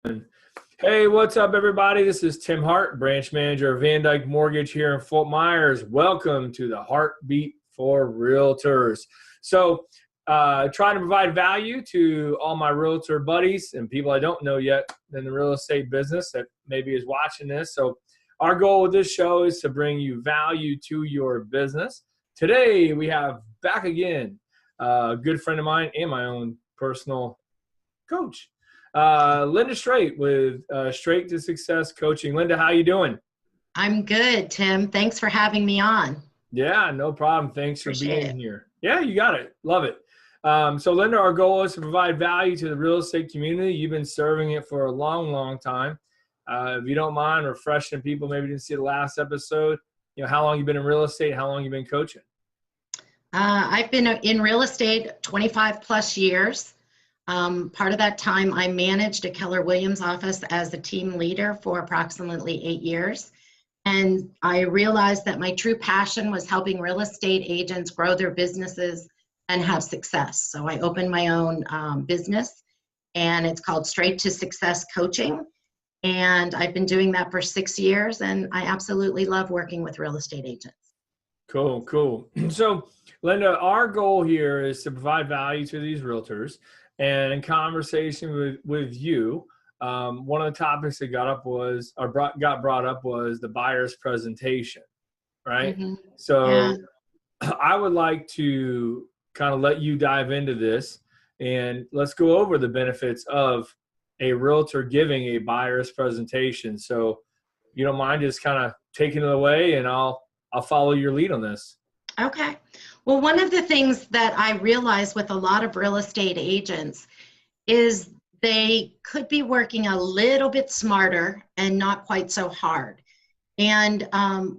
Hey, what's up, everybody? This is Tim Hart, branch manager of VanDyk Mortgage here in Fort Myers. Welcome to the HartBeat For Realtors. So, trying to provide value to all my realtor buddies and people I don't know yet in the real estate business that maybe is watching this. So, our goal with this show is to bring you value to your business. Today, we have back again a good friend of mine and my own personal coach, Linda Straight with Straight to Success Coaching. Linda, how you doing? I'm good, Tim. Thanks for having me on. Yeah, no problem. Thanks for Appreciate being it. here. Yeah, you got it. Love it. So Linda, our goal is to provide value to the real estate community. You've been serving it for a long, long time. If you don't mind refreshing people, maybe didn't see the last episode, how long you've been in real estate, how long you've been coaching? I've been in real estate 25 plus years. Part of that time, I managed a Keller Williams office as the team leader for approximately 8 years. And I realized that my true passion was helping real estate agents grow their businesses and have success. So I opened my own business, and it's called Straight to Success Coaching. And I've been doing that for 6 years, and I absolutely love working with real estate agents. Cool, cool. So, Linda, our goal here is to provide value to these realtors. And in conversation with you, one of the topics that got brought up was the buyer's presentation, right? Mm-hmm. So Yeah. I would like to kind of let you dive into this, and let's go over the benefits of a realtor giving a buyer's presentation. So you don't mind just kind of taking it away, and I'll follow your lead on this. Okay. Well, one of the things that I realize with a lot of real estate agents is they could be working a little bit smarter and not quite so hard. And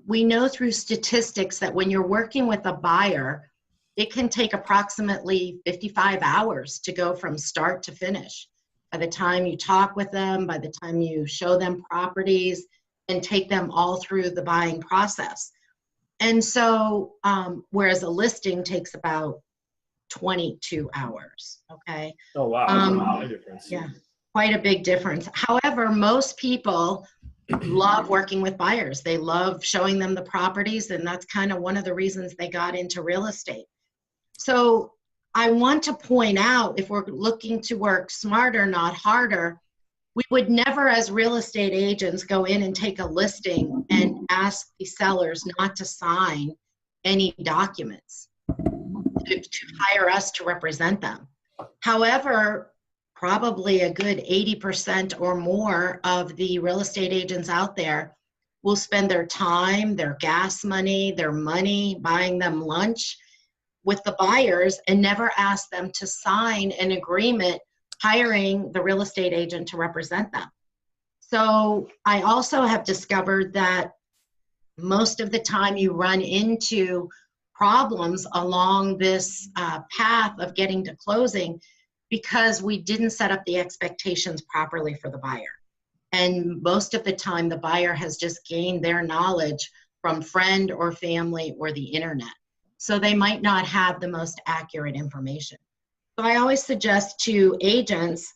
we know through statistics that when you're working with a buyer, it can take approximately 55 hours to go from start to finish. By the time you talk with them, by the time you show them properties and take them all through the buying process. And so, whereas a listing takes about 22 hours, okay? Oh, wow. That's a big difference. Yeah, quite a big difference. However, most people love working with buyers. They love showing them the properties, and that's kind of one of the reasons they got into real estate. So I want to point out, if we're looking to work smarter, not harder, we would never, as real estate agents, go in and take a listing and ask the sellers not to sign any documents to hire us to represent them. However, probably a good 80% or more of the real estate agents out there will spend their time, their gas money, their money, buying them lunch with the buyers and never ask them to sign an agreement hiring the real estate agent to represent them. So I also have discovered that most of the time you run into problems along this path of getting to closing because we didn't set up the expectations properly for the buyer. And most of the time the buyer has just gained their knowledge from friend or family or the internet. So they might not have the most accurate information. So I always suggest to agents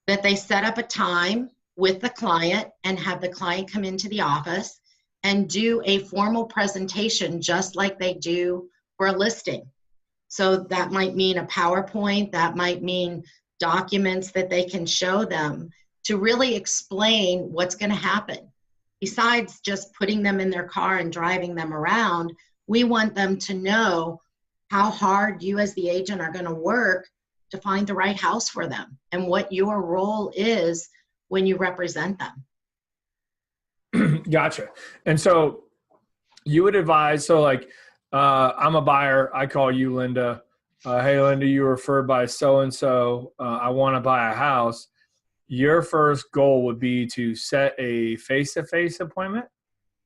that they set up a time with the client and have the client come into the office and do a formal presentation just like they do for a listing. So that might mean a PowerPoint, that might mean documents that they can show them to really explain what's going to happen. Besides just putting them in their car and driving them around, we want them to know how hard you as the agent are going to work to find the right house for them and what your role is when you represent them. Gotcha. And so you would advise, so like, I'm a buyer. I call you, Linda. Hey, Linda, you were referred by so-and-so. I want to buy a house. Your first goal would be to set a face-to-face appointment?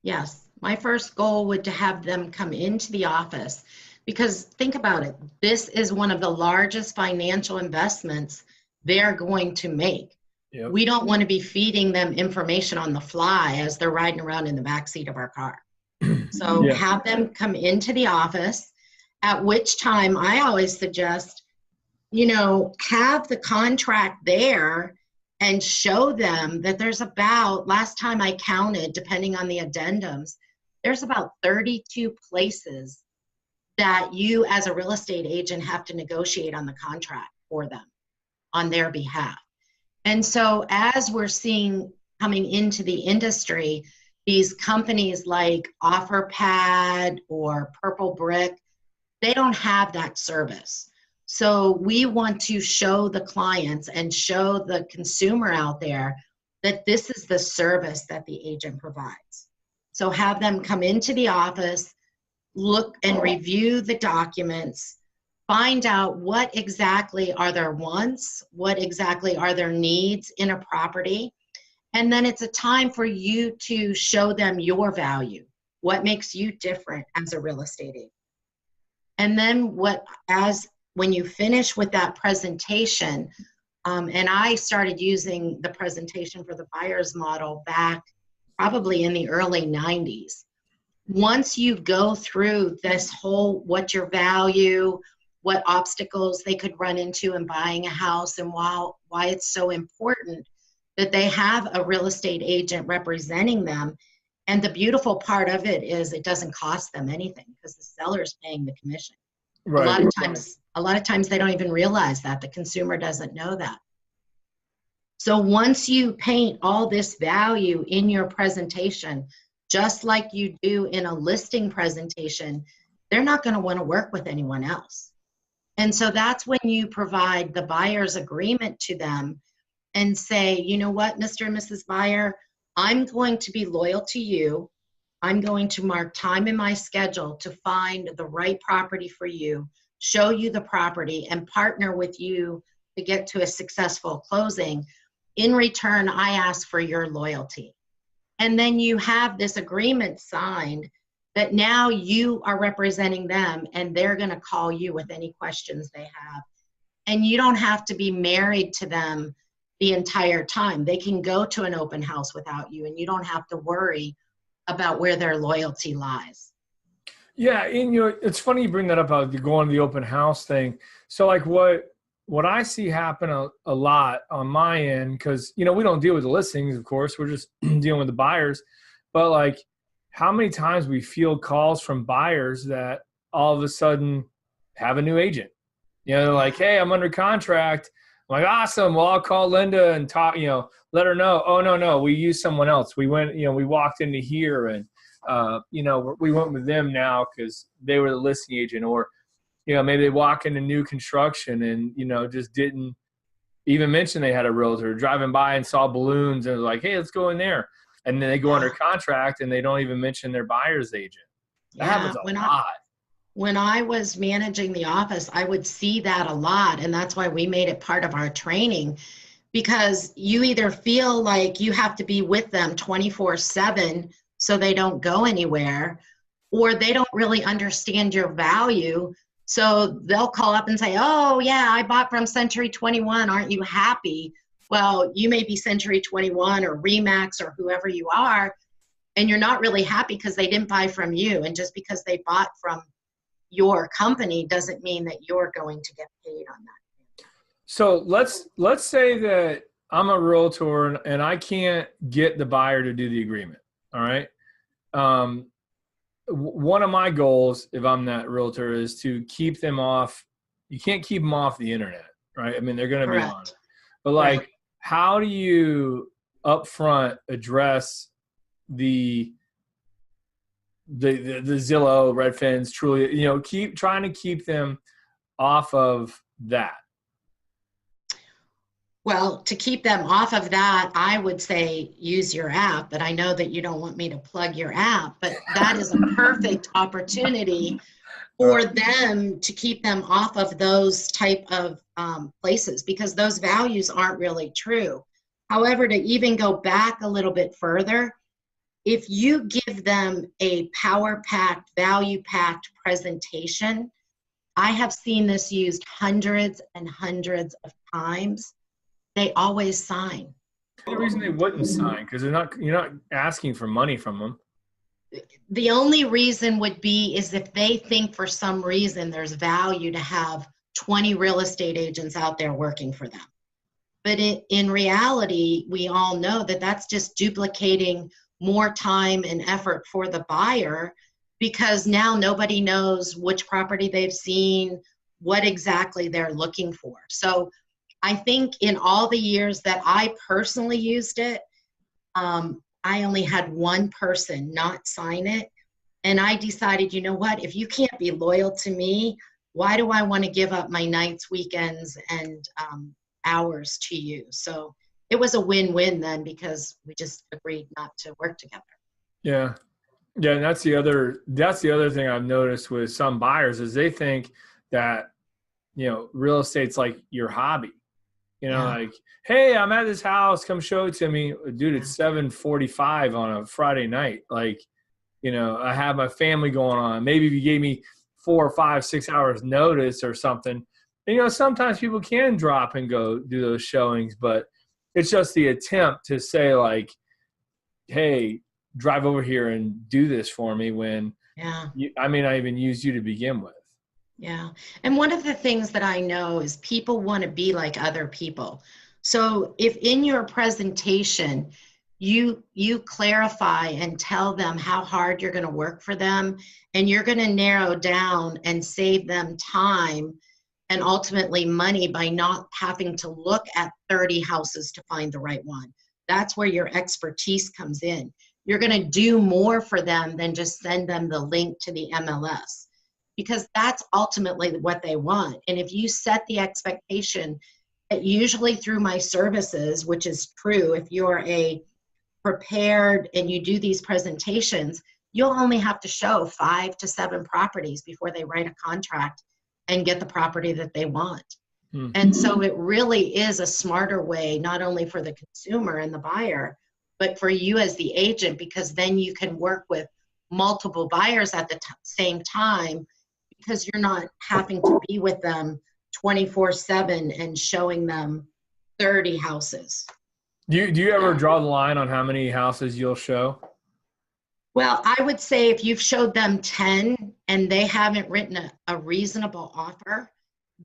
Yes. My first goal would to have them come into the office, because think about it. This is one of the largest financial investments they're going to make. Yep. We don't want to be feeding them information on the fly as they're riding around in the backseat of our car. So Yeah. Have them come into the office, at which time I always suggest, have the contract there and show them that there's about, last time I counted, depending on the addendums, there's about 32 places that you as a real estate agent have to negotiate on the contract for them on their behalf. And so as we're seeing coming into the industry, these companies like OfferPad or Purple Brick, they don't have that service. So we want to show the clients and show the consumer out there that this is the service that the agent provides. So have them come into the office, look and review the documents, find out what exactly are their wants, what exactly are their needs in a property. And then it's a time for you to show them your value, what makes you different as a real estate agent. And then when you finish with that presentation, and I started using the presentation for the buyer's model back probably in the early 90s. Once you go through this whole, what's your value, what obstacles they could run into in buying a house, and why it's so important that they have a real estate agent representing them. And the beautiful part of it is it doesn't cost them anything because the seller's paying the commission. Right. A lot of times they don't even realize that. The consumer doesn't know that. So once you paint all this value in your presentation, just like you do in a listing presentation, they're not going to want to work with anyone else. And so that's when you provide the buyer's agreement to them and say, you know what, Mr. and Mrs. Buyer, I'm going to be loyal to you. I'm going to mark time in my schedule to find the right property for you, show you the property, and partner with you to get to a successful closing. In return, I ask for your loyalty. And then you have this agreement signed that now you are representing them and they're going to call you with any questions they have. And you don't have to be married to them the entire time. They can go to an open house without you, and you don't have to worry about where their loyalty lies. Yeah, and it's funny you bring that up about going to the open house thing. So like what I see happen a lot on my end, because we don't deal with the listings, of course, we're just dealing with the buyers, but like how many times we field calls from buyers that all of a sudden have a new agent. They're like, hey, I'm under contract. I'm like, awesome. Well, I'll call Linda and talk, let her know. Oh, no, we used someone else. We went, we walked into here and, we went with them now because they were the listing agent. Or, maybe they walk into new construction and, just didn't even mention they had a realtor, driving by and saw balloons and was like, hey, let's go in there. And then they go under contract and they don't even mention their buyer's agent. That happens a lot. When I was managing the office, I would see that a lot. And that's why we made it part of our training, because you either feel like you have to be with them 24/7 so they don't go anywhere, or they don't really understand your value. So they'll call up and say, oh yeah, I bought from Century 21. Aren't you happy? Well, you may be Century 21 or Remax or whoever you are, and you're not really happy because they didn't buy from you. And just because they bought from your company doesn't mean that you're going to get paid on that. So let's say that I'm a realtor and I can't get the buyer to do the agreement. All right. One of my goals, if I'm that realtor, is to keep them off. You can't keep them off the internet, right? I mean, they're going to be on it. But like, how do you upfront address the Zillow, Redfins, Trulia, keep trying to keep them off of that? Well, to keep them off of that, I would say use your app, but I know that you don't want me to plug your app, but that is a perfect opportunity for them to keep them off of those type of places, because those values aren't really true. However, to even go back a little bit further, if you give them a power-packed, value-packed presentation, I have seen this used hundreds and hundreds of times. They always sign. The reason they wouldn't sign, because you're not asking for money from them. The only reason would be is if they think for some reason there's value to have 20 real estate agents out there working for them. But in reality, we all know that that's just duplicating more time and effort for the buyer, because now nobody knows which property they've seen, what exactly they're looking for. So I think in all the years that I personally used it, I only had one person not sign it. And I decided, you know what, if you can't be loyal to me, why do I want to give up my nights, weekends, and hours to you? So it was a win-win then, because we just agreed not to work together. Yeah. Yeah. And that's the other thing I've noticed with some buyers is they think that, real estate's like your hobby. Like, hey, I'm at this house, come show it to me. Dude, it's 7:45 on a Friday night. Like, I have my family going on. Maybe if you gave me 4 or 5, 6 hours notice or something. And, sometimes people can drop and go do those showings, but it's just the attempt to say like, hey, drive over here and do this for me when I may not even use you to begin with. Yeah. And one of the things that I know is people want to be like other people. So if in your presentation, you clarify and tell them how hard you're going to work for them, and you're going to narrow down and save them time and ultimately money by not having to look at 30 houses to find the right one. That's where your expertise comes in. You're going to do more for them than just send them the link to the MLS, because that's ultimately what they want. And if you set the expectation that usually through my services, which is true, if you're a prepared and you do these presentations, you'll only have to show 5 to 7 properties before they write a contract and get the property that they want. And so it really is a smarter way, not only for the consumer and the buyer, but for you as the agent, because then you can work with multiple buyers at the same time, because you're not having to be with them 24/7 and showing them 30 houses. Do you ever draw the line on how many houses you'll show? Well, I would say if you've showed them 10 and they haven't written a reasonable offer,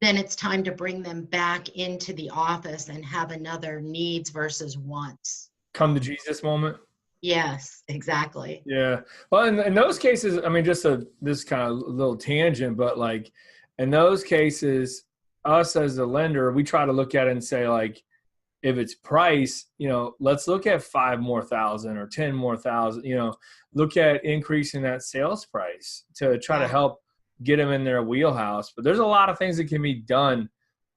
then it's time to bring them back into the office and have another needs versus wants. Come to Jesus moment? Yes, exactly. Yeah. Well, in those cases, I mean, just this kind of little tangent, but like in those cases, us as a lender, we try to look at it and say like, if it's price, let's look at 5 more thousand or 10 more thousand, look at increasing that sales price to try to help get them in their wheelhouse. But there's a lot of things that can be done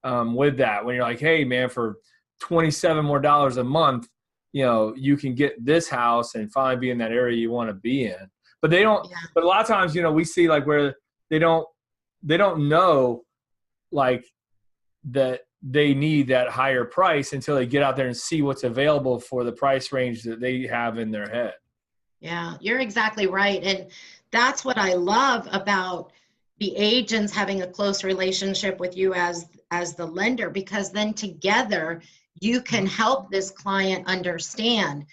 with that. When you're like, hey man, for $27 more a month, you can get this house and finally be in that area you want to be in. But they don't, but a lot of times, we see like where they don't know like that they need that higher price until they get out there and see what's available for the price range that they have in their head. Yeah, you're exactly right. And that's what I love about the agents having a close relationship with you as the lender, because then together you can help this client understand.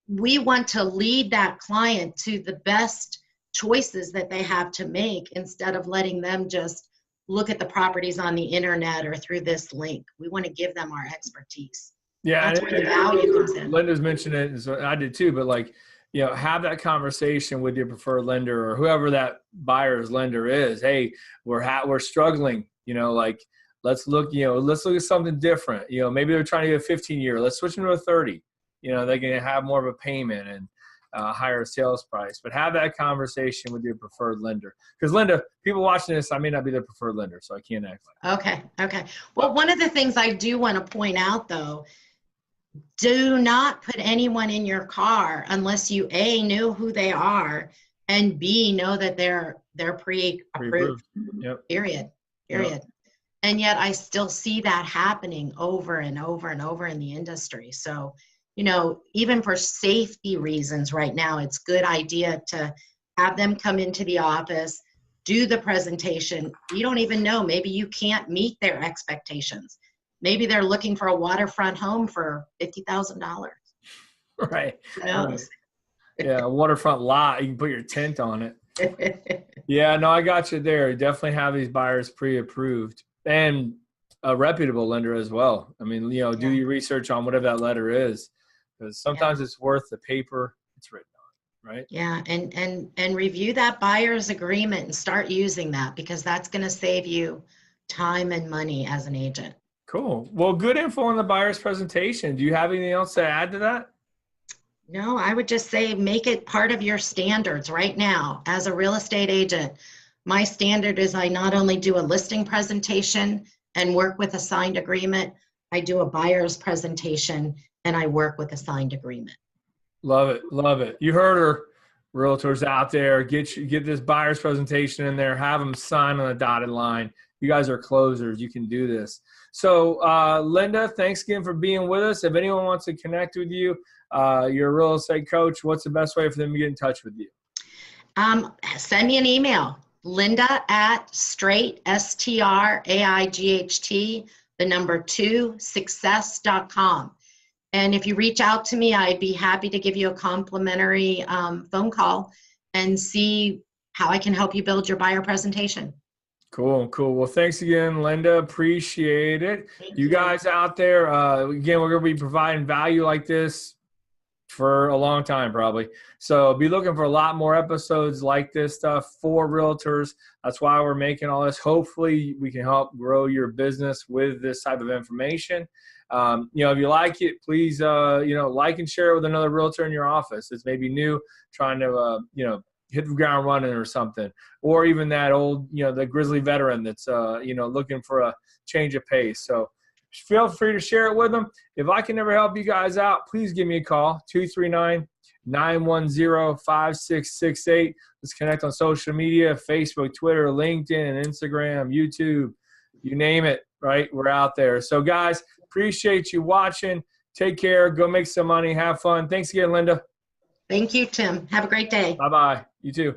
We want to lead that client to the best choices that they have to make, instead of letting them just look at the properties on the internet or through this link. We want to give them our expertise. Yeah, that's where the value comes in. Linda's mentioned it, and so I did too, but like, have that conversation with your preferred lender or whoever that buyer's lender is. Hey, we're struggling, like let's look at something different. Maybe they're trying to get a 15-year. Let's switch them to a 30. They can have more of a payment and higher sales price. But have that conversation with your preferred lender. Because Linda, people watching this, I may not be their preferred lender, so I can't act like Okay. Well, one of the things I do want to point out though, do not put anyone in your car unless you A, know who they are, and B, know that they're pre-approved. Yep. Period. Yep. And yet I still see that happening over and over and over in the industry. So, even for safety reasons right now, it's a good idea to have them come into the office, do the presentation. You don't even know, maybe you can't meet their expectations. Maybe they're looking for a waterfront home for $50,000. Right. Who knows? Yeah, a waterfront lot. You can put your tent on it. Yeah, no, I got you there. Definitely have these buyers pre-approved. And a reputable lender as well. I mean, do Yeah. your research on whatever that letter is, because sometimes it's worth the paper it's written on, right? Yeah, and review that buyer's agreement and start using that, because that's going to save you time and money as an agent. Cool. Well, good info on the buyer's presentation. Do you have anything else to add to that? No, I would just say make it part of your standards right now. As a real estate agent, my standard is I not only do a listing presentation and work with a signed agreement, I do a buyer's presentation and I work with a signed agreement. Love it. Love it. You heard her, realtors out there. Get this buyer's presentation in there. Have them sign on the dotted line. You guys are closers. You can do this. So, Linda, thanks again for being with us. If anyone wants to connect with you, you're a real estate coach. What's the best way for them to get in touch with you? Send me an email, Linda@straight, STRAIGHT, the number 2, success.com. And if you reach out to me, I'd be happy to give you a complimentary phone call and see how I can help you build your buyer presentation. Cool. Well, thanks again, Linda. Appreciate it. Thank You guys out there, again, we're going to be providing value like this for a long time, probably. So be looking for a lot more episodes like this stuff for realtors. That's why we're making all this. Hopefully we can help grow your business with this type of information. If you like it, please, like and share it with another realtor in your office that's maybe new, trying to, hit the ground running or something, or even that old, the grizzly veteran that's, looking for a change of pace. So feel free to share it with them. If I can ever help you guys out, please give me a call, 239-910-5668. Let's connect on social media, Facebook, Twitter, LinkedIn, Instagram, YouTube, you name it, right? We're out there. So guys, appreciate you watching. Take care. Go make some money. Have fun. Thanks again, Linda. Thank you, Tim. Have a great day. Bye-bye. You too.